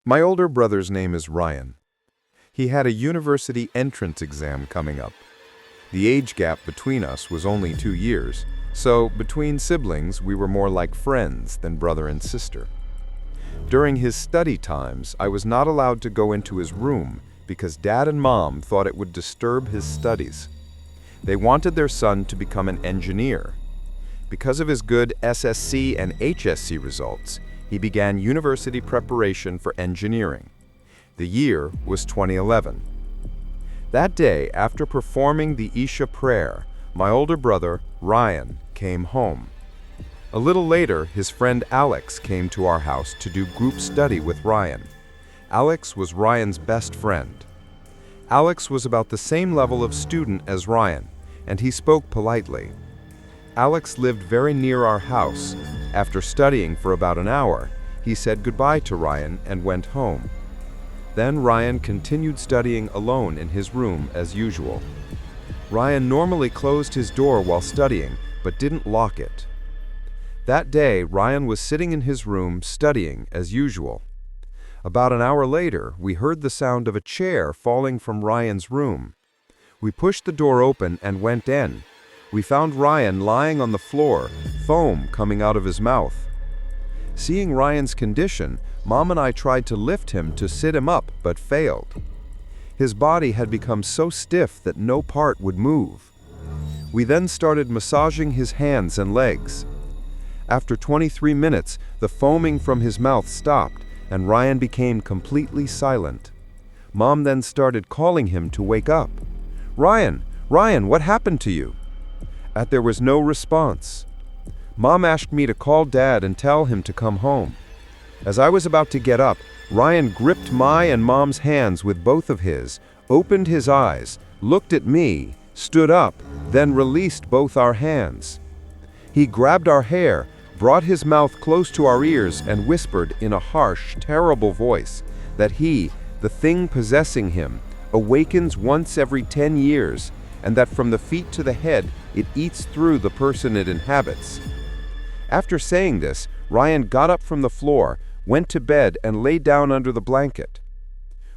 My older brother's name is Ryan. He had a university entrance exam coming up. The age gap between us was only 2 years, so between siblings we were more like friends than brother and sister. During his study times, I was not allowed to go into his room because Dad and Mom thought it would disturb his studies. They wanted their son to become an engineer. Because of his good SSC and HSC results, he began university preparation for engineering. The year was 2011. That day, after performing the Isha prayer, my older brother, Ryan, came home. A little later, his friend Alex came to our house to do group study with Ryan. Alex was Ryan's best friend. Alex was about the same level of student as Ryan, and he spoke politely. Alex lived very near our house. After studying for about an hour, he said goodbye to Ryan and went home. Then Ryan continued studying alone in his room as usual. Ryan normally closed his door while studying, but didn't lock it. That day, Ryan was sitting in his room studying as usual. About an hour later, we heard the sound of a chair falling from Ryan's room. We pushed the door open and went in. We found Ryan lying on the floor, foam coming out of his mouth. Seeing Ryan's condition, Mom and I tried to lift him to sit him up, but failed. His body had become so stiff that no part would move. We then started massaging his hands and legs. After 23 minutes, the foaming from his mouth stopped, and Ryan became completely silent. Mom then started calling him to wake up. "Ryan, Ryan, what happened to you?" There was no response. Mom asked me to call Dad and tell him to come home. As I was about to get up, Ryan gripped my and Mom's hands with both of his, opened his eyes, looked at me, stood up, then released both our hands. He grabbed our hair, brought his mouth close to our ears, and whispered in a harsh, terrible voice that he, the thing possessing him, awakens once every 10 years, and that from the feet to the head, it eats through the person it inhabits. After saying this, Ryan got up from the floor, went to bed, and lay down under the blanket.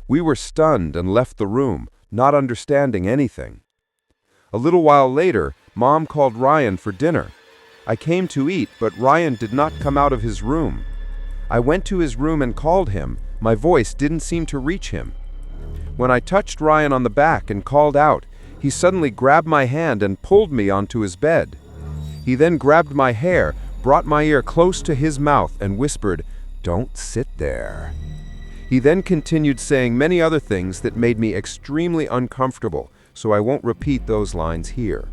We were stunned and left the room, not understanding anything. A little while later, Mom called Ryan for dinner. I came to eat, but Ryan did not come out of his room. I went to his room and called him. My voice didn't seem to reach him. When I touched Ryan on the back and called out, he suddenly grabbed my hand and pulled me onto his bed. He then grabbed my hair, brought my ear close to his mouth, and whispered, "Don't sit there." He then continued saying many other things that made me extremely uncomfortable, so I won't repeat those lines here.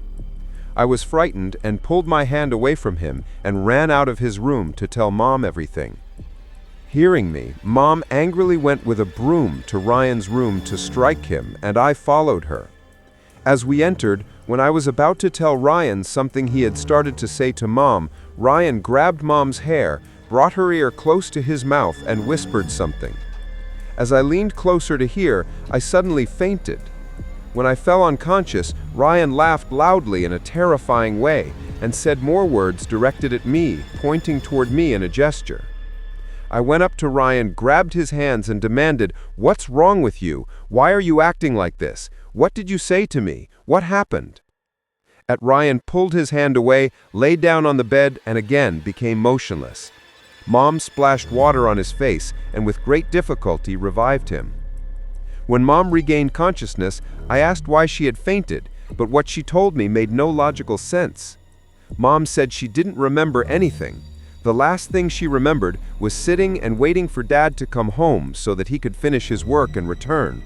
I was frightened and pulled my hand away from him and ran out of his room to tell Mom everything. Hearing me, Mom angrily went with a broom to Ryan's room to strike him, and I followed her. As we entered, when I was about to tell Ryan something he had started to say to Mom, Ryan grabbed Mom's hair, brought her ear close to his mouth, and whispered something. As I leaned closer to hear, I suddenly fainted. When I fell unconscious, Ryan laughed loudly in a terrifying way and said more words directed at me, pointing toward me in a gesture. I went up to Ryan, grabbed his hands, and demanded, "What's wrong with you? Why are you acting like this? What did you say to me? What happened?" Ryan pulled his hand away, lay down on the bed, and again became motionless. Mom splashed water on his face and with great difficulty revived him. When Mom regained consciousness, I asked why she had fainted, but what she told me made no logical sense. Mom said she didn't remember anything. The last thing she remembered was sitting and waiting for Dad to come home so that he could finish his work and return.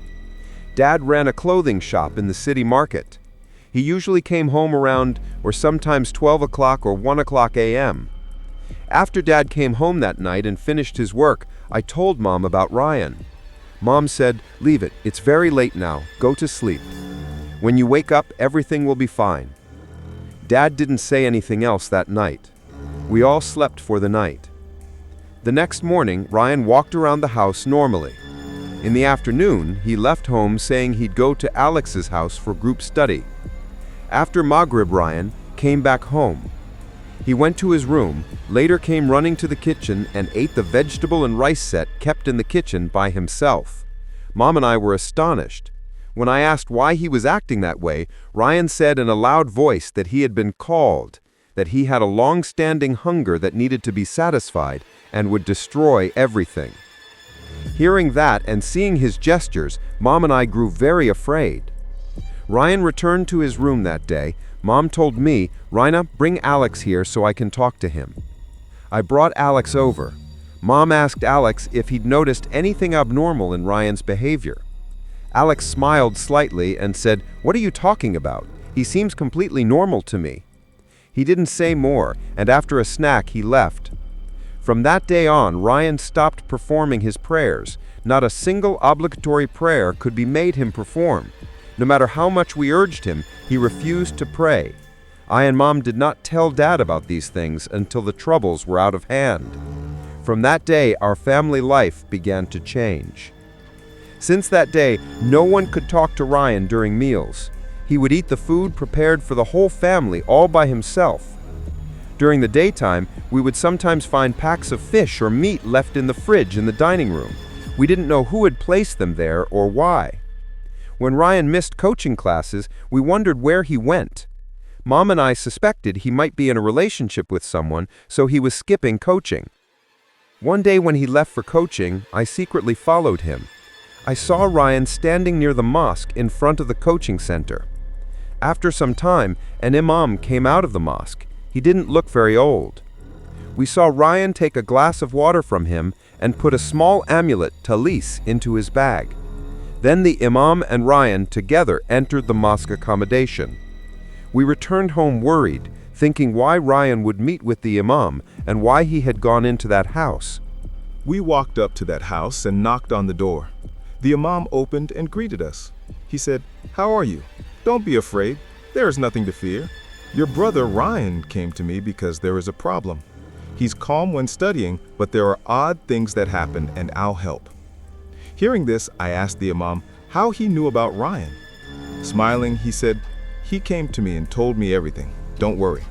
Dad ran a clothing shop in the city market. He usually came home around or sometimes 12 o'clock or 1 o'clock a.m. After Dad came home that night and finished his work, I told Mom about Ryan. Mom said, "Leave it, it's very late now, go to sleep. When you wake up, everything will be fine." Dad didn't say anything else that night. We all slept for the night. The next morning, Ryan walked around the house normally. In the afternoon, he left home saying he'd go to Alex's house for group study. After Maghrib, Ryan came back home. He went to his room, later came running to the kitchen and ate the vegetable and rice set kept in the kitchen by himself. Mom and I were astonished. When I asked why he was acting that way, Ryan said in a loud voice that he had been called, that he had a long-standing hunger that needed to be satisfied and would destroy everything. Hearing that and seeing his gestures, Mom and I grew very afraid. Ryan returned to his room that day. Mom told me, "Rina, bring Alex here so I can talk to him." I brought Alex over. Mom asked Alex if he'd noticed anything abnormal in Ryan's behavior. Alex smiled slightly and said, "What are you talking about? He seems completely normal to me." He didn't say more, and after a snack he left. From that day on, Ryan stopped performing his prayers. Not a single obligatory prayer could be made him perform. No matter how much we urged him, he refused to pray. I and Mom did not tell Dad about these things until the troubles were out of hand. From that day, our family life began to change. Since that day, no one could talk to Ryan during meals. He would eat the food prepared for the whole family all by himself. During the daytime, we would sometimes find packs of fish or meat left in the fridge in the dining room. We didn't know who had placed them there or why. When Ryan missed coaching classes, we wondered where he went. Mom and I suspected he might be in a relationship with someone, so he was skipping coaching. One day when he left for coaching, I secretly followed him. I saw Ryan standing near the mosque in front of the coaching center. After some time, an imam came out of the mosque. He didn't look very old. We saw Ryan take a glass of water from him and put a small amulet, talis, into his bag. Then the imam and Ryan together entered the mosque accommodation. We returned home worried, thinking why Ryan would meet with the imam and why he had gone into that house. We walked up to that house and knocked on the door. The imam opened and greeted us. He said, "How are you? Don't be afraid. There is nothing to fear. Your brother Ryan came to me because there is a problem. He's calm when studying, but there are odd things that happen and I'll help." Hearing this, I asked the imam how he knew about Ryan. Smiling, he said, "He came to me and told me everything. Don't worry."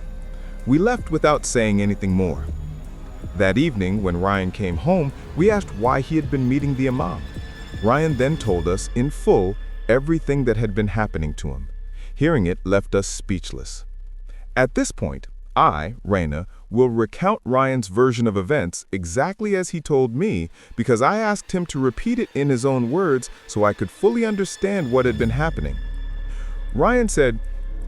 We left without saying anything more. That evening, when Ryan came home, we asked why he had been meeting the imam. Ryan then told us in full everything that had been happening to him. Hearing it left us speechless. At this point, I, Raina, will recount Ryan's version of events exactly as he told me because I asked him to repeat it in his own words so I could fully understand what had been happening. Ryan said,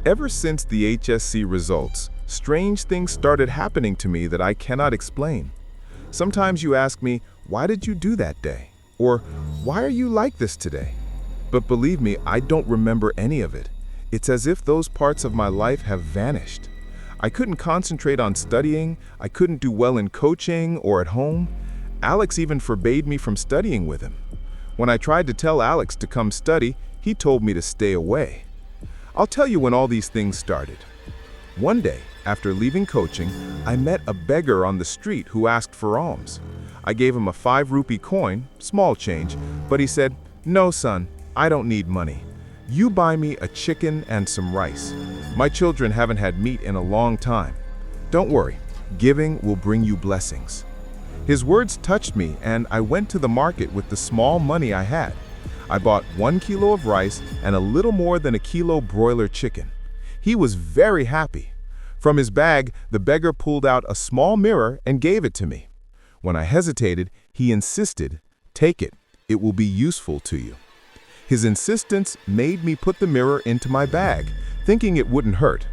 "Ever since the HSC results, strange things started happening to me that I cannot explain. Sometimes you ask me, why did you do that day? Or why are you like this today? But believe me, I don't remember any of it. It's as if those parts of my life have vanished. I couldn't concentrate on studying, I couldn't do well in coaching or at home. Alex even forbade me from studying with him. When I tried to tell Alex to come study, he told me to stay away. I'll tell you when all these things started. One day, after leaving coaching, I met a beggar on the street who asked for alms. I gave him a 5-rupee coin, small change, but he said, "No, son, I don't need money. You buy me a chicken and some rice. My children haven't had meat in a long time. Don't worry, giving will bring you blessings." His words touched me and I went to the market with the small money I had. I bought 1 kilo of rice and a little more than a kilo broiler chicken. He was very happy. From his bag, the beggar pulled out a small mirror and gave it to me. When I hesitated, he insisted, "Take it. It will be useful to you." His insistence made me put the mirror into my bag, thinking it wouldn't hurt.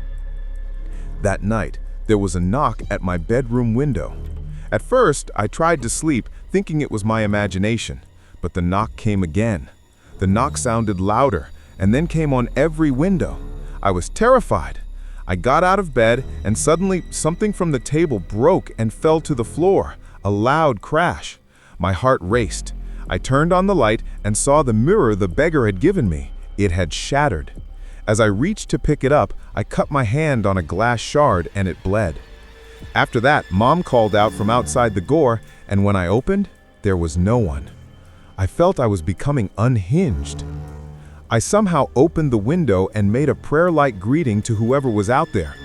That night, there was a knock at my bedroom window. At first, I tried to sleep, thinking it was my imagination, but the knock came again. The knock sounded louder, and then came on every window. I was terrified. I got out of bed, and suddenly something from the table broke and fell to the floor. A loud crash. My heart raced. I turned on the light and saw the mirror the beggar had given me. It had shattered. As I reached to pick it up, I cut my hand on a glass shard and it bled. After that, Mom called out from outside the door, and when I opened, there was no one. I felt I was becoming unhinged. I somehow opened the window and made a prayer-like greeting to whoever was out there.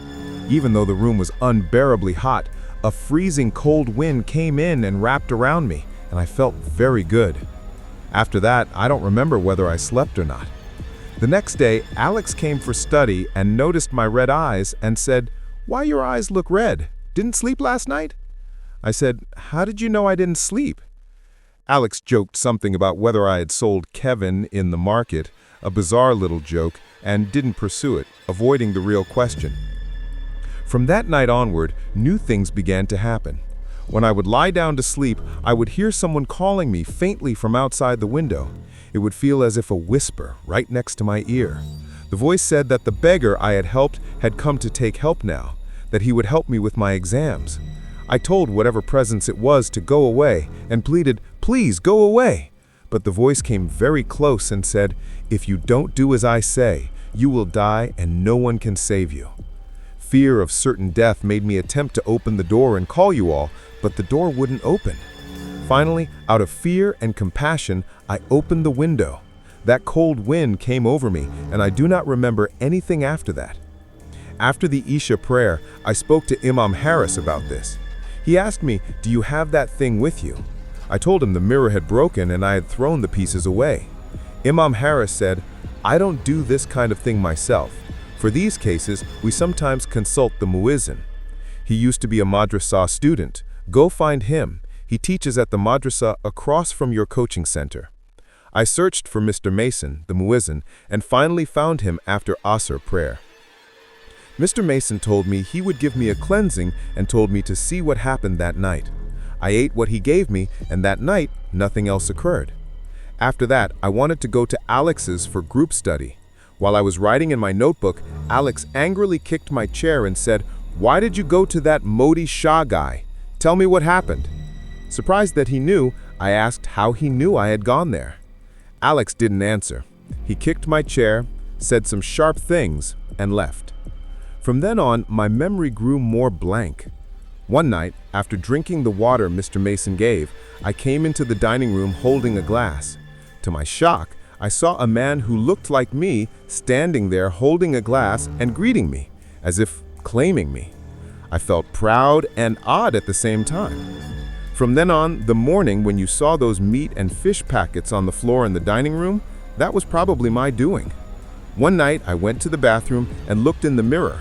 Even though the room was unbearably hot, a freezing cold wind came in and wrapped around me, and I felt very good. After that, I don't remember whether I slept or not. The next day, Alex came for study and noticed my red eyes and said, "Why your eyes look red? Didn't sleep last night?" I said, "How did you know I didn't sleep?" Alex joked something about whether I had sold Kevin in the market, a bizarre little joke, and didn't pursue it, avoiding the real question. From that night onward, new things began to happen. When I would lie down to sleep, I would hear someone calling me faintly from outside the window. It would feel as if a whisper right next to my ear. The voice said that the beggar I had helped had come to take help now, that he would help me with my exams. I told whatever presence it was to go away and pleaded, "Please go away." But the voice came very close and said, "If you don't do as I say, you will die and no one can save you." Fear of certain death made me attempt to open the door and call you all, but the door wouldn't open. Finally, out of fear and compassion, I opened the window. That cold wind came over me, and I do not remember anything after that. After the Isha prayer, I spoke to Imam Harris about this. He asked me, "Do you have that thing with you?" I told him the mirror had broken and I had thrown the pieces away. Imam Harris said, "I don't do this kind of thing myself. For these cases, we sometimes consult the muezzin. He used to be a madrasa student. Go find him. He teaches at the madrasa across from your coaching center." I searched for Mr. Mason, the muezzin, and finally found him after Asr prayer. Mr. Mason told me he would give me a cleansing and told me to see what happened that night. I ate what he gave me, and that night, nothing else occurred. After that, I wanted to go to Alex's for group study. While I was writing in my notebook, Alex angrily kicked my chair and said, "Why did you go to that Modi Shah guy? Tell me what happened." Surprised that he knew, I asked how he knew I had gone there. Alex didn't answer. He kicked my chair, said some sharp things, and left. From then on, my memory grew more blank. One night, after drinking the water Mr. Mason gave, I came into the dining room holding a glass. To my shock, I saw a man who looked like me standing there holding a glass and greeting me, as if claiming me. I felt proud and odd at the same time. From then on, the morning when you saw those meat and fish packets on the floor in the dining room, that was probably my doing. One night, I went to the bathroom and looked in the mirror.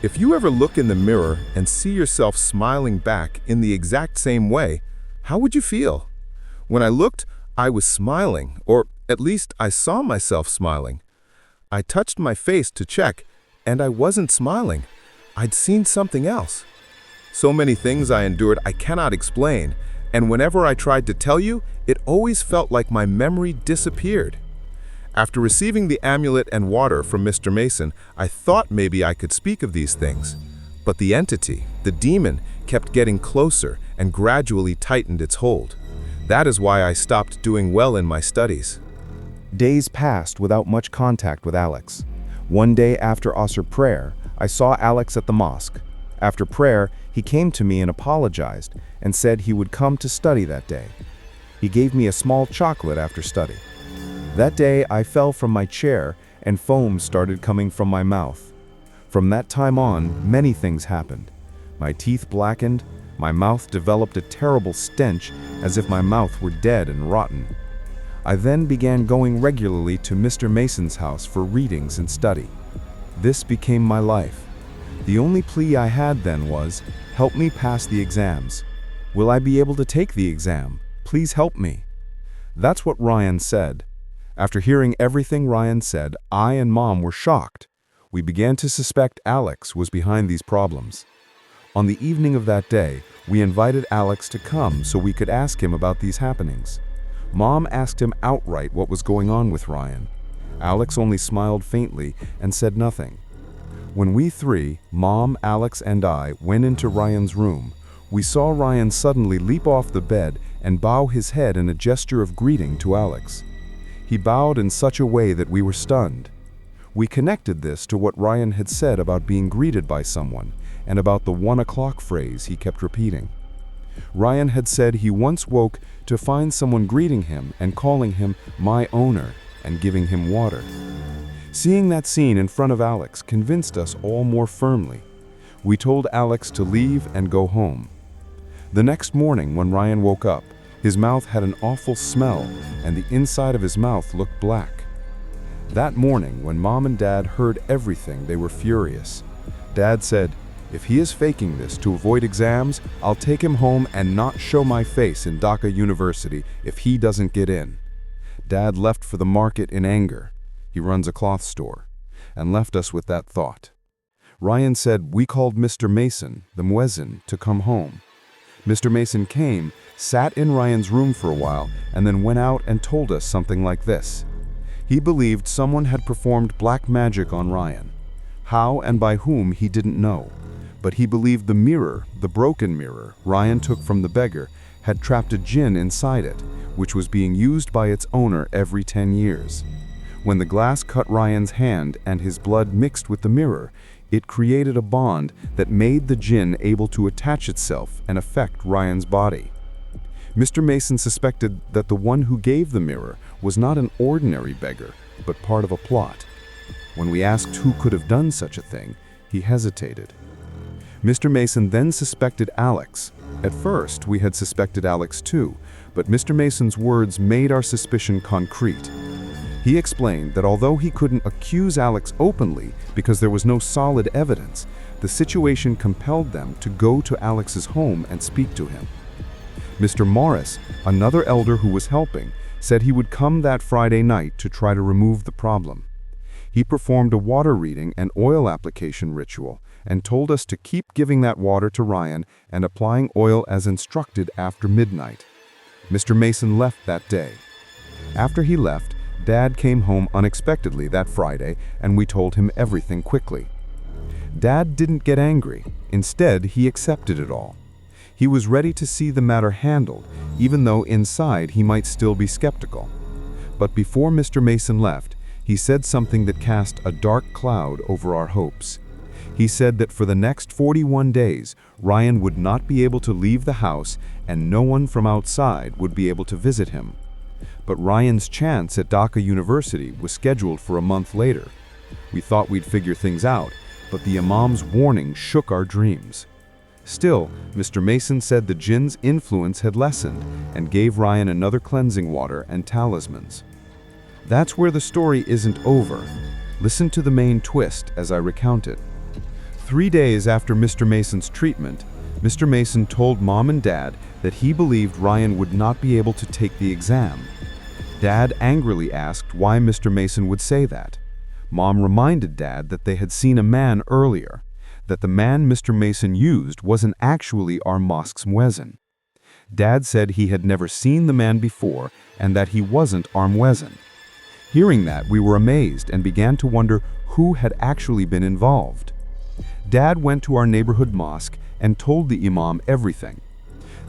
If you ever look in the mirror and see yourself smiling back in the exact same way, how would you feel? When I looked, I was smiling, or at least I saw myself smiling. I touched my face to check, and I wasn't smiling. I'd seen something else. So many things I endured I cannot explain, and whenever I tried to tell you, it always felt like my memory disappeared. After receiving the amulet and water from Mr. Mason, I thought maybe I could speak of these things. But the entity, the demon, kept getting closer and gradually tightened its hold. That is why I stopped doing well in my studies. Days passed without much contact with Alex. One day after Asr prayer, I saw Alex at the mosque. After prayer, he came to me and apologized and said he would come to study that day. He gave me a small chocolate after study. That day, I fell from my chair and foam started coming from my mouth. From that time on, many things happened. My teeth blackened, my mouth developed a terrible stench as if my mouth were dead and rotten. I then began going regularly to Mr. Mason's house for readings and study. This became my life. The only plea I had then was, "Help me pass the exams. Will I be able to take the exam? Please help me." That's what Ryan said. After hearing everything Ryan said, I and Mom were shocked. We began to suspect Alex was behind these problems. On the evening of that day, we invited Alex to come so we could ask him about these happenings. Mom asked him outright what was going on with Ryan. Alex only smiled faintly and said nothing. When we three, Mom, Alex, and I, went into Ryan's room, we saw Ryan suddenly leap off the bed and bow his head in a gesture of greeting to Alex. He bowed in such a way that we were stunned. We connected this to what Ryan had said about being greeted by someone and about the 1 o'clock phrase he kept repeating. Ryan had said he once woke to find someone greeting him and calling him "my owner" and giving him water. Seeing that scene in front of Alex convinced us all more firmly. We told Alex to leave and go home. The next morning when Ryan woke up, his mouth had an awful smell and the inside of his mouth looked black. That morning when Mom and Dad heard everything, they were furious. Dad said, "If he is faking this to avoid exams, I'll take him home and not show my face in Dhaka University if he doesn't get in." Dad left for the market in anger. He runs a cloth store, and left us with that thought. Ryan said we called Mr. Mason, the muezzin, to come home. Mr. Mason came, sat in Ryan's room for a while, and then went out and told us something like this. He believed someone had performed black magic on Ryan. How and by whom he didn't know, but he believed the mirror, the broken mirror Ryan took from the beggar, had trapped a jinn inside it, which was being used by its owner every 10 years. When the glass cut Ryan's hand and his blood mixed with the mirror, it created a bond that made the jinn able to attach itself and affect Ryan's body. Mr. Mason suspected that the one who gave the mirror was not an ordinary beggar, but part of a plot. When we asked who could have done such a thing, he hesitated. Mr. Mason then suspected Alex. At first, we had suspected Alex too, but Mr. Mason's words made our suspicion concrete. He explained that although he couldn't accuse Alex openly because there was no solid evidence, the situation compelled them to go to Alex's home and speak to him. Mr. Morris, another elder who was helping, said he would come that Friday night to try to remove the problem. He performed a water reading and oil application ritual and told us to keep giving that water to Ryan and applying oil as instructed after midnight. Mr. Mason left that day. After he left, Dad came home unexpectedly that Friday and we told him everything quickly. Dad didn't get angry. Instead, he accepted it all. He was ready to see the matter handled, even though inside he might still be skeptical. But before Mr. Mason left, he said something that cast a dark cloud over our hopes. He said that for the next 41 days, Ryan would not be able to leave the house and no one from outside would be able to visit him. But Ryan's chance at Dhaka University was scheduled for a month later. We thought we'd figure things out, but the Imam's warning shook our dreams. Still, Mr. Mason said the jinn's influence had lessened and gave Ryan another cleansing water and talismans. That's where the story isn't over. Listen to the main twist as I recount it. 3 days after Mr. Mason's treatment, Mr. Mason told Mom and Dad that he believed Ryan would not be able to take the exam. Dad angrily asked why Mr. Mason would say that. Mom reminded Dad that they had seen a man earlier, that the man Mr. Mason used wasn't actually our mosque's muezzin. Dad said he had never seen the man before and that he wasn't our muezzin. Hearing that, we were amazed and began to wonder who had actually been involved. Dad went to our neighborhood mosque and told the Imam everything.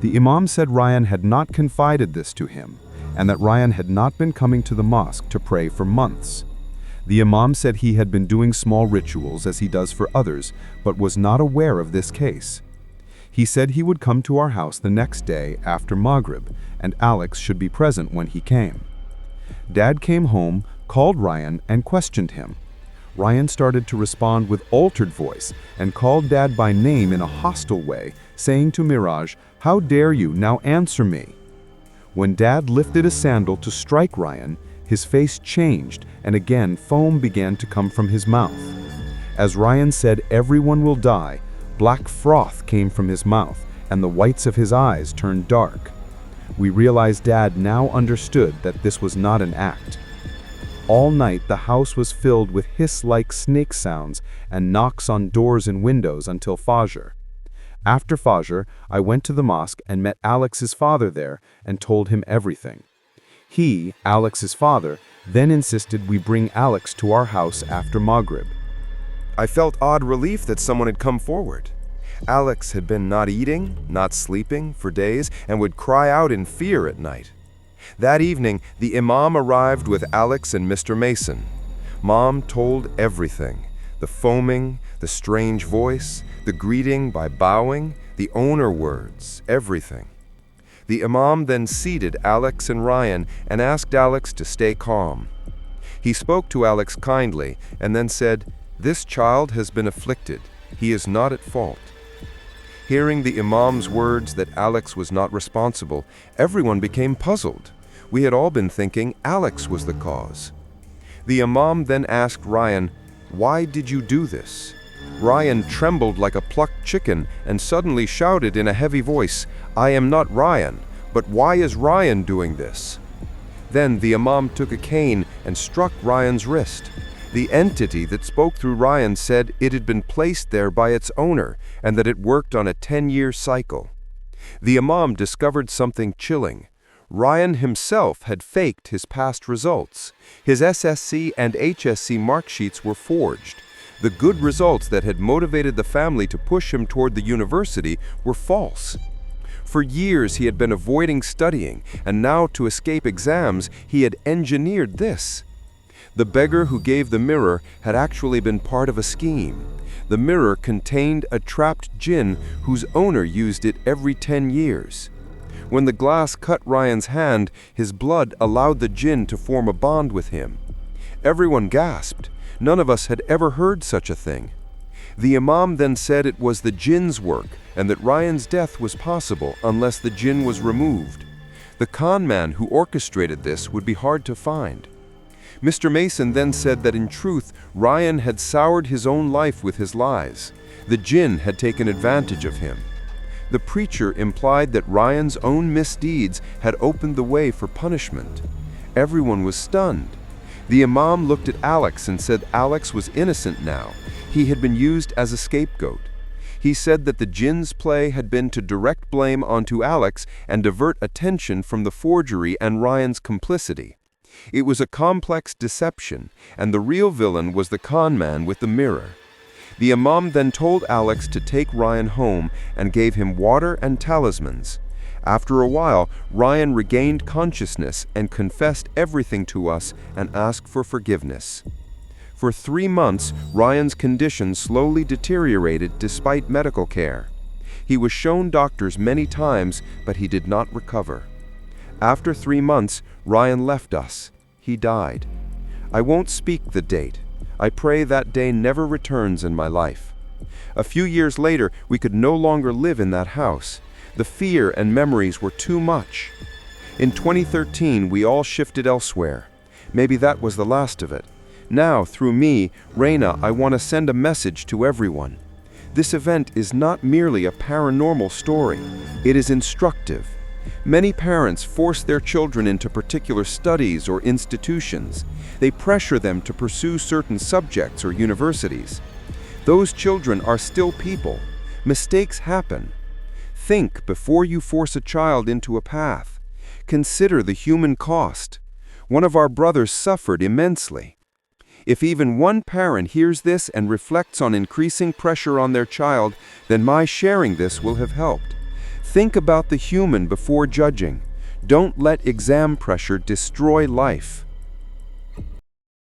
The Imam said Ryan had not confided this to him and that Ryan had not been coming to the mosque to pray for months. The Imam said he had been doing small rituals as he does for others, but was not aware of this case. He said he would come to our house the next day after Maghrib, and Alex should be present when he came. Dad came home, called Ryan, and questioned him. Ryan started to respond with altered voice and called Dad by name in a hostile way, saying to Miraj, "How dare you, now answer me." When Dad lifted a sandal to strike Ryan, his face changed and again foam began to come from his mouth. As Ryan said, "Everyone will die," black froth came from his mouth and the whites of his eyes turned dark. We realized Dad now understood that this was not an act. All night the house was filled with hiss-like snake sounds and knocks on doors and windows until Fajr. After Fajr, I went to the mosque and met Alex's father there and told him everything. He, Alex's father, then insisted we bring Alex to our house after Maghrib. I felt odd relief that someone had come forward. Alex had been not eating, not sleeping for days, and would cry out in fear at night. That evening, the Imam arrived with Alex and Mr. Mason. Mom told everything: the foaming, the strange voice, the greeting by bowing, the owner words, everything. The Imam then seated Alex and Ryan and asked Alex to stay calm. He spoke to Alex kindly and then said, "This child has been afflicted. He is not at fault. Hearing the Imam's words that Alex was not responsible, everyone became puzzled. We had all been thinking Alex was the cause. The Imam then asked Ryan, "Why did you do this?" Ryan trembled like a plucked chicken and suddenly shouted in a heavy voice, "I am not Ryan, but why is Ryan doing this?" Then the Imam took a cane and struck Ryan's wrist. The entity that spoke through Ryan said it had been placed there by its owner and that it worked on a 10-year cycle. The Imam discovered something chilling. Ryan himself had faked his past results. His SSC and HSC mark sheets were forged. The good results that had motivated the family to push him toward the university were false. For years he had been avoiding studying, and now to escape exams he had engineered this. The beggar who gave the mirror had actually been part of a scheme. The mirror contained a trapped jinn whose owner used it every 10 years. When the glass cut Ryan's hand, his blood allowed the jinn to form a bond with him. Everyone gasped. None of us had ever heard such a thing. The Imam then said it was the jinn's work and that Ryan's death was possible unless the jinn was removed. The con man who orchestrated this would be hard to find. Mr. Mason then said that in truth, Ryan had soured his own life with his lies. The jinn had taken advantage of him. The preacher implied that Ryan's own misdeeds had opened the way for punishment. Everyone was stunned. The Imam looked at Alex and said Alex was innocent now. He had been used as a scapegoat. He said that the jinn's play had been to direct blame onto Alex and divert attention from the forgery and Ryan's complicity. It was a complex deception, and the real villain was the con man with the mirror. The Imam then told Alex to take Ryan home and gave him water and talismans. After a while, Ryan regained consciousness and confessed everything to us and asked for forgiveness. For 3 months, Ryan's condition slowly deteriorated despite medical care. He was shown doctors many times, but he did not recover. After 3 months, Ryan left us. He died. I won't speak the date. I pray that day never returns in my life. A few years later, we could no longer live in that house. The fear and memories were too much. In 2013, we all shifted elsewhere. Maybe that was the last of it. Now, through me, Reina, I want to send a message to everyone. This event is not merely a paranormal story. It is instructive. Many parents force their children into particular studies or institutions. They pressure them to pursue certain subjects or universities. Those children are still people. Mistakes happen. Think before you force a child into a path. Consider the human cost. One of our brothers suffered immensely. If even one parent hears this and reflects on increasing pressure on their child, then my sharing this will have helped. Think about the human before judging. Don't let exam pressure destroy life.